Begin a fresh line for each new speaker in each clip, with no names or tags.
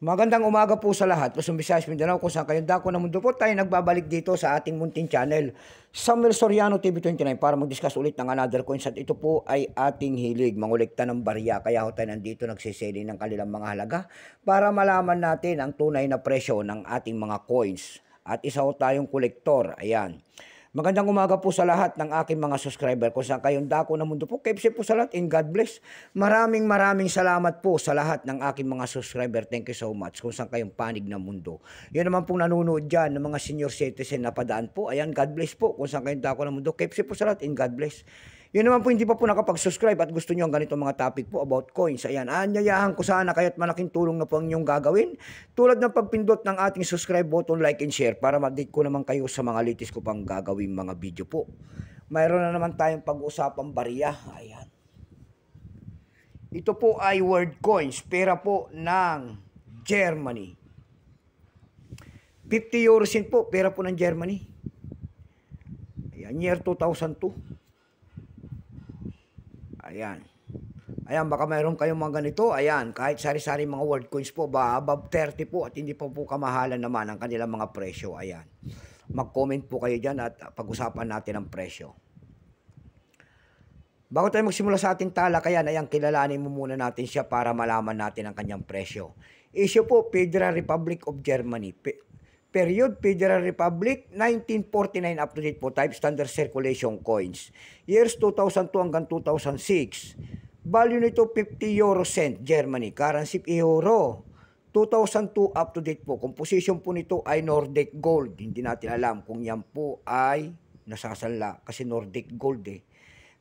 Magandang umaga po sa lahat. Luzon, Visayas, Mindanao, kung saan kayong dako ng mundo po, tayo nagbabalik dito sa ating munting channel, Samuel Soriano TV29, para mag-discuss ulit ng another coins. At ito po ay ating hilig, mangolekta ng barya. Kaya ho tayo nandito nagsiseli ng kanilang mga halaga para malaman natin ang tunay na presyo ng ating mga coins. At isa ho tayong kolektor. Ayan. Magandang umaga po sa lahat ng aking mga subscriber. Kung saan kayong dako ng mundo po, keep safe po sa lahat and God bless. Maraming salamat po sa lahat ng aking mga subscriber. Thank you so much. Kung saan kayong panig ng mundo. Yan naman pong nanonood dyan ng mga senior citizen na padaan po. Ayan, God bless po. Kung saan kayong dako ng mundo, keep safe po sa lahat and God bless. Yun naman po, hindi pa po nakapag-subscribe at gusto nyo ang ganito mga topic po about coins. Ayan, anyayahan ko sana kaya't malaking tulong na po ang inyong gagawin. Tulad ng pagpindot ng ating subscribe button, like and share para ma-update ko naman kayo sa mga latest ko pang gagawin mga video po. Mayroon na naman tayong pag-usapang barya. Ayan. Ito po ay world coins, pera po ng Germany. 50 euro cent po, pera po ng Germany. Ayan, year 2002. Ayan. Ayan, baka mayroon kayong mga ganito. Ayan, kahit sari-sari mga world coins po, above 30 po at hindi pa po kamahalan naman ang kanilang mga presyo. Ayan. Mag-comment po kayo dyan at pag-usapan natin ang presyo. Bago tayo magsimula sa ating talakayan, ayan, kilalanin mo muna natin siya para malaman natin ang kanyang presyo. Issue po, Federal Republic of Germany. Period, Federal Republic, 1949 up to date po, type standard circulation coins. Years 2002 hanggang 2006. Value nito 50 euro cent, Germany. Currency euro. 2002 up to date po. Composition po nito ay Nordic Gold. Hindi natin alam kung yan po ay nasasanla kasi Nordic Gold eh.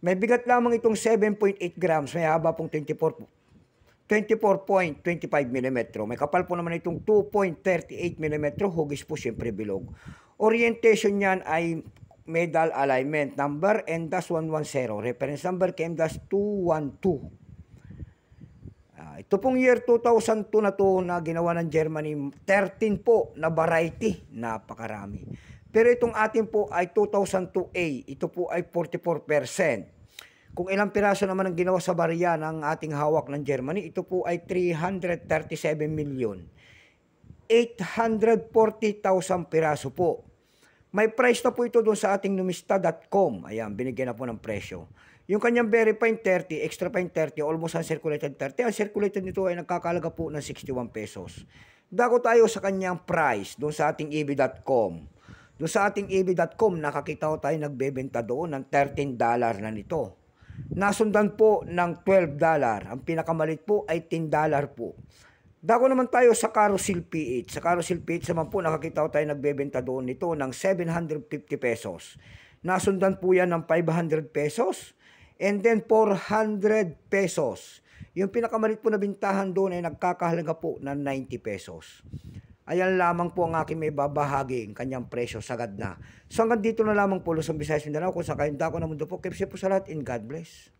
May bigat lamang itong 7.8 grams. May haba pong 24.25 mm. May kapal po naman itong 2.38 mm. Hugis po siyempre bilog. Orientation niyan ay medal alignment. Number M-110. Reference number KM-212. Ito pong year 2002 na to na ginawa ng Germany. 13 po na variety. Napakarami. Pero itong atin po ay 2002A. Ito po ay 44%. Kung ilang piraso naman ang ginawa sa barya ng ating hawak ng Germany, ito po ay 337,840,000 piraso po. May price na po ito doon sa ating numista.com. Ayan, binigyan na po ng presyo. Yung kanyang verified 30, extra fine 30, almost uncirculated 30. Ang circulated nito ay nagkakalaga po ng 61 pesos. Dako tayo sa kanyang price doon sa ating eb.com. Doon sa ating eb.com, nakakita ko tayo nagbebenta doon ng $13 na nito. Nasundan po ng $12. Ang pinakamalit po ay $10 po. Dako naman tayo sa Carousel PH. Sa Carousel PH naman po nakakita ko tayo nagbebenta doon nito ng 750 pesos. Nasundan po yan ng 500 pesos and then 400 pesos. Yung pinakamalit po na bintahan doon ay nagkakahalaga po ng 90 pesos. Ayan lamang po ang aking may babahagi ang kanyang presyo, sagad na. So hanggang dito na lamang po, Luzon, Visayas, Mindanao, kung saan kayong dako ng mundo po. Keep safe po sa lahat and God bless.